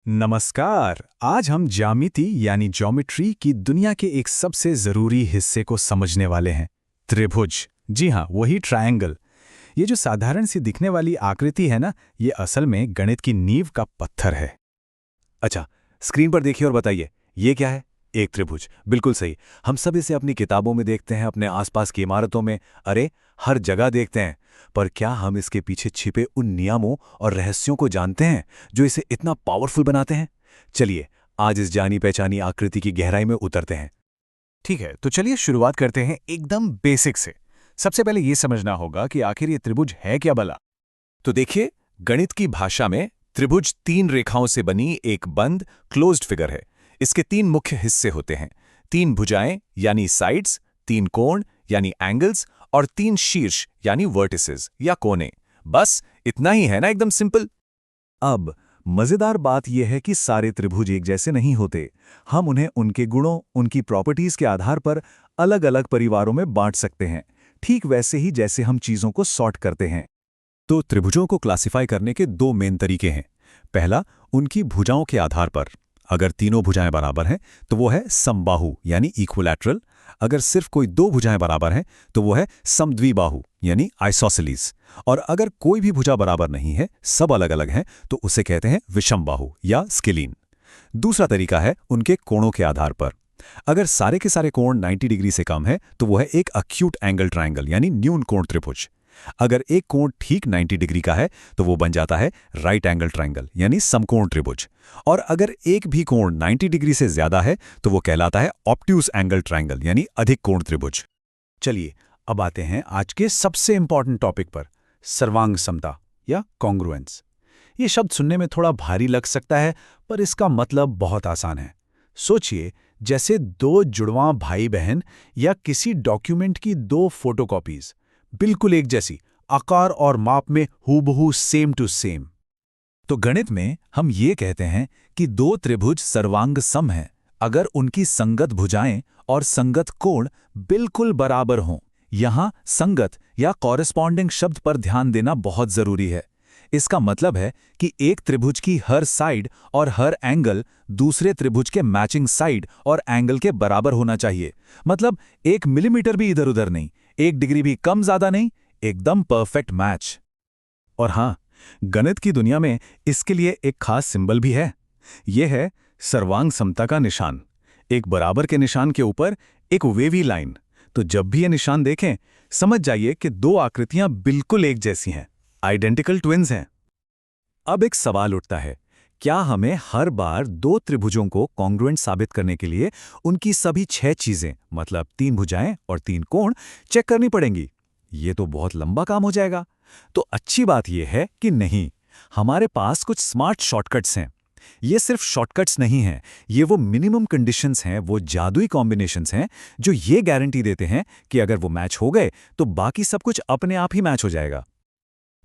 नमस्कार। आज हम ज्यामिति यानी ज्योमेट्री की दुनिया के एक सबसे जरूरी हिस्से को समझने वाले हैं, त्रिभुज। जी हाँ, वही ट्रायंगल। ये जो साधारण सी दिखने वाली आकृति है ना, ये असल में गणित की नींव का पत्थर है। अच्छा, स्क्रीन पर देखिए और बताइए, ये क्या है? एक त्रिभुज, बिल्कुल सही। हम सब इसे अपनी किताबों में देखते हैं, अपने आसपास की इमारतों में, अरे हर जगह देखते हैं। पर क्या हम इसके पीछे छिपे उन नियमों और रहस्यों को जानते हैं जो इसे इतना पावरफुल बनाते हैं? चलिए, आज इस जानी पहचानी आकृति की गहराई में उतरते हैं। ठीक है, तो चलिए शुरुआत करते हैं एकदम बेसिक से। सबसे पहले ये समझना होगा कि आखिर ये त्रिभुज है क्या भला। तो देखिए, गणित की भाषा में त्रिभुज तीन रेखाओं से बनी एक बंद क्लोज्ड फिगर है। इसके तीन मुख्य हिस्से होते हैं, तीन भुजाएं यानी साइड्स, तीन कोण यानी एंगल्स और तीन शीर्ष यानी वर्टिसेस या कोने। बस इतना ही है ना, एकदम सिंपल। अब मजेदार बात यह है कि सारे त्रिभुज एक जैसे नहीं होते। हम उन्हें उनके गुणों, उनकी प्रॉपर्टीज के आधार पर अलग अलग परिवारों में बांट सकते हैं, ठीक वैसे ही जैसे हम चीजों को सॉर्ट करते हैं। तो त्रिभुजों को क्लासिफाई करने के दो मेन तरीके हैं। पहला, उनकी भुजाओं के आधार पर। अगर तीनों भुजाएं बराबर हैं तो वो है समबाहु यानी इक्विलैटरल। अगर सिर्फ कोई दो भुजाएं बराबर हैं तो वो है समद्विबाहु यानी आइसोसेलेस। और अगर कोई भी भुजा बराबर नहीं है, सब अलग अलग हैं, तो उसे कहते हैं विषमबाहु या स्केलीन। दूसरा तरीका है उनके कोणों के आधार पर। अगर सारे के सारे कोण 90 डिग्री से कम है तो वो है एक अक्यूट एंगल ट्रायंगल यानी न्यून कोण त्रिभुज। अगर एक कोण ठीक 90 डिग्री का है तो वो बन जाता है राइट एंगल ट्रायंगल यानी समकोण त्रिभुज। और अगर एक भी कोण 90 डिग्री से ज्यादा है तो वो कहलाता है ऑब्ट्यूज एंगल ट्रायंगल यानी अधिक कोण त्रिभुज। चलिए, अब आते हैं आज के सबसे इंपॉर्टेंट टॉपिक पर, सर्वांग समता या कॉन्ग्रुएंस। ये शब्द सुनने में थोड़ा भारी लग सकता है, पर इसका मतलब बहुत आसान है। सोचिए, जैसे दो जुड़वां भाई बहन या किसी डॉक्यूमेंट की दो फोटोकॉपीज, बिल्कुल एक जैसी, आकार और माप में हूबहू सेम टू सेम। तो गणित में हम ये कहते हैं कि दो त्रिभुज सर्वांग सम हैं अगर उनकी संगत भुजाएं और संगत कोण बिल्कुल बराबर हों। यहाँ संगत या कॉरेस्पॉन्डिंग शब्द पर ध्यान देना बहुत जरूरी है। इसका मतलब है कि एक त्रिभुज की हर साइड और हर एंगल दूसरे त्रिभुज के मैचिंग साइड और एंगल के बराबर होना चाहिए। मतलब 1 मिलीमीटर भी इधर उधर नहीं, 1 डिग्री भी कम ज्यादा नहीं, एकदम परफेक्ट मैच। और हाँ, गणित की दुनिया में इसके लिए एक खास सिंबल भी है। यह है सर्वांग समता का निशान। एक बराबर के निशान के ऊपर एक वेवी लाइन। तो जब भी यह निशान देखें, समझ जाइए कि दो आकृतियां बिल्कुल एक जैसी हैं, आइडेंटिकल ट्विन्स हैं। अब एक सवाल उठता है, क्या हमें हर बार दो त्रिभुजों को कॉन्ग्रुएंट साबित करने के लिए उनकी सभी 6 चीजें, मतलब 3 भुजाएं और 3 कोण, चेक करनी पड़ेंगी? ये तो बहुत लंबा काम हो जाएगा। तो अच्छी बात यह है कि नहीं, हमारे पास कुछ स्मार्ट शॉर्टकट्स हैं। ये सिर्फ शॉर्टकट्स नहीं हैं, ये वो मिनिमम कंडीशंस हैं, वो जादुई कॉम्बिनेशंस हैं जो ये गारंटी देते हैं कि अगर वो मैच हो गए तो बाकी सब कुछ अपने आप ही मैच हो जाएगा।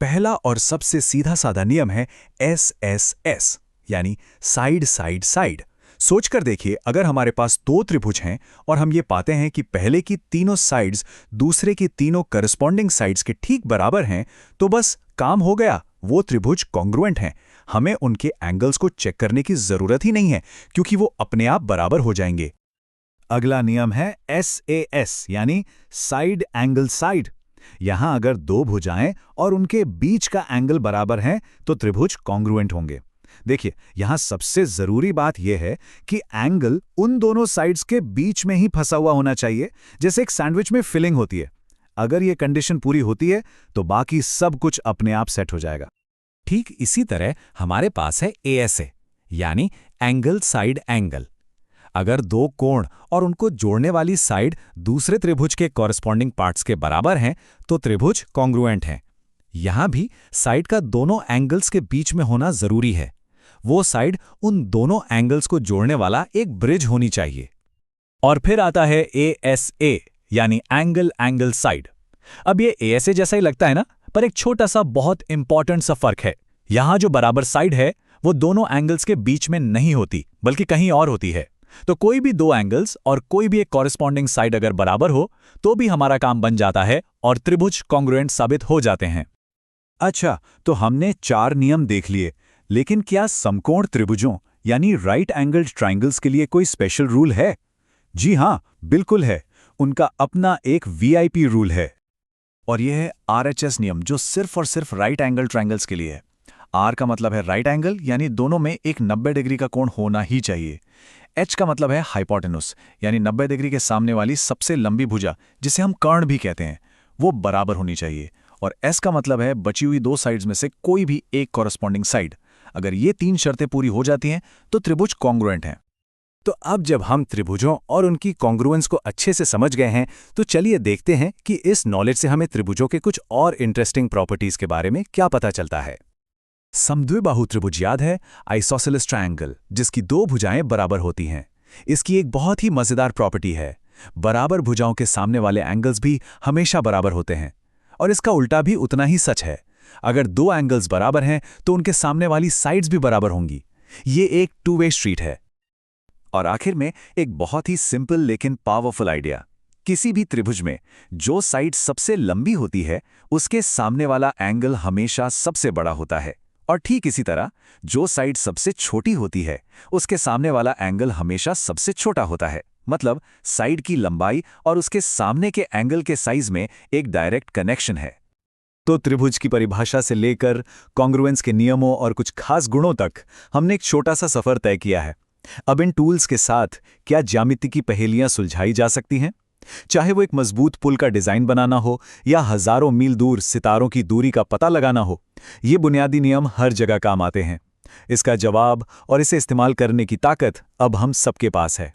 पहला और सबसे सीधा साधा नियम है SSS यानी साइड साइड साइड। सोचकर देखिए, अगर हमारे पास दो त्रिभुज हैं और हम ये पाते हैं कि पहले की तीनों साइड्स दूसरे की तीनों करस्पॉन्डिंग साइड्स के ठीक बराबर हैं, तो बस काम हो गया, वो त्रिभुज कॉन्ग्रुएंट हैं। हमें उनके एंगल्स को चेक करने की जरूरत ही नहीं है, क्योंकि वो अपने आप बराबर हो जाएंगे। अगला नियम है SAS यानी साइड एंगल साइड। यहां अगर दो भुजाएं और उनके बीच का एंगल बराबर हैं तो त्रिभुज कॉन्ग्रुएंट होंगे। देखिए, यहां सबसे जरूरी बात यह है कि एंगल उन दोनों साइड्स के बीच में ही फंसा हुआ होना चाहिए, जैसे एक सैंडविच में फिलिंग होती है। अगर यह कंडीशन पूरी होती है तो बाकी सब कुछ अपने आप सेट हो जाएगा। ठीक इसी तरह हमारे पास है ASA यानी एंगल साइड एंगल। अगर दो कोण और उनको जोड़ने वाली साइड दूसरे त्रिभुज के कॉरेस्पॉन्डिंग पार्ट्स के बराबर हैं तो त्रिभुज कॉन्ग्रुएंट हैं। यहां भी साइड का दोनों एंगल्स के बीच में होना जरूरी है। वो साइड उन दोनों एंगल्स को जोड़ने वाला एक ब्रिज होनी चाहिए। और फिर आता है ASA यानी एंगल एंगल साइड। अब ये ASA जैसा ही लगता है ना, पर एक छोटा सा बहुत इंपॉर्टेंट सा फर्क है। यहां जो बराबर साइड है वो दोनों एंगल्स के बीच में नहीं होती, बल्कि कहीं और होती है। तो कोई भी दो एंगल्स और कोई भी एक कॉरेस्पॉन्डिंग साइड अगर बराबर हो तो भी हमारा काम बन जाता है और त्रिभुज कॉन्ग्रुएंट साबित हो जाते हैं। अच्छा, तो हमने 4 नियम देख लिए, लेकिन क्या समकोण त्रिभुजों यानी राइट एंगल्ड ट्रायंगल्स के लिए कोई स्पेशल रूल है? जी हाँ, बिल्कुल है। उनका अपना एक वीआईपी रूल है। और यह है आरएचएस नियम, जो सिर्फ और सिर्फ राइट एंगल ट्रायंगल्स के लिए है। आर का मतलब है राइट एंगल, यानी दोनों में एक 90 डिग्री का कोण होना ही चाहिए। एच का मतलब है हाइपोटेनुस, यानी 90 डिग्री के सामने वाली सबसे लंबी भुजा, जिसे हम कर्ण भी कहते हैं, वो बराबर होनी चाहिए। और एस का मतलब है बची हुई दो साइड्स में से कोई भी एक कॉरस्पॉन्डिंग साइड। अगर ये तीन शर्तें पूरी हो जाती हैं तो त्रिभुज कॉन्ग्रुएंट हैं। तो अब जब हम त्रिभुजों और उनकी कॉन्ग्रुएंस को अच्छे से समझ गए हैं, तो चलिए देखते हैं कि इस नॉलेज से हमें त्रिभुजों के कुछ और इंटरेस्टिंग प्रॉपर्टीज के बारे में क्या पता चलता है। समद्विबाहु त्रिभुज याद है, आइसोसेलेस ट्रायंगल, जिसकी दो भुजाएं बराबर होती हैं। इसकी एक बहुत ही मजेदार प्रॉपर्टी है, बराबर भुजाओं के सामने वाले एंगल्स भी हमेशा बराबर होते हैं। और इसका उल्टा भी उतना ही सच है। अगर दो एंगल्स बराबर हैं तो उनके सामने वाली साइड्स भी बराबर होंगी। ये एक टू वे स्ट्रीट है। और आखिर में एक बहुत ही सिंपल लेकिन पावरफुल आइडिया। किसी भी त्रिभुज में जो साइड सबसे लंबी होती है, उसके सामने वाला एंगल हमेशा सबसे बड़ा होता है। और ठीक इसी तरह जो साइड सबसे छोटी होती है, उसके सामने वाला एंगल हमेशा सबसे छोटा होता है। मतलब साइड की लंबाई और उसके सामने के एंगल के साइज में एक डायरेक्ट कनेक्शन है। तो त्रिभुज की परिभाषा से लेकर कॉन्ग्रुएंस के नियमों और कुछ खास गुणों तक हमने एक छोटा सा सफर तय किया है। अब इन टूल्स के साथ क्या ज्यामिति की पहेलियां सुलझाई जा सकती हैं? चाहे वो एक मजबूत पुल का डिजाइन बनाना हो या हजारों मील दूर सितारों की दूरी का पता लगाना हो, ये बुनियादी नियम हर जगह काम आते हैं। इसका जवाब और इसे इस्तेमाल करने की ताकत अब हम सबके पास है।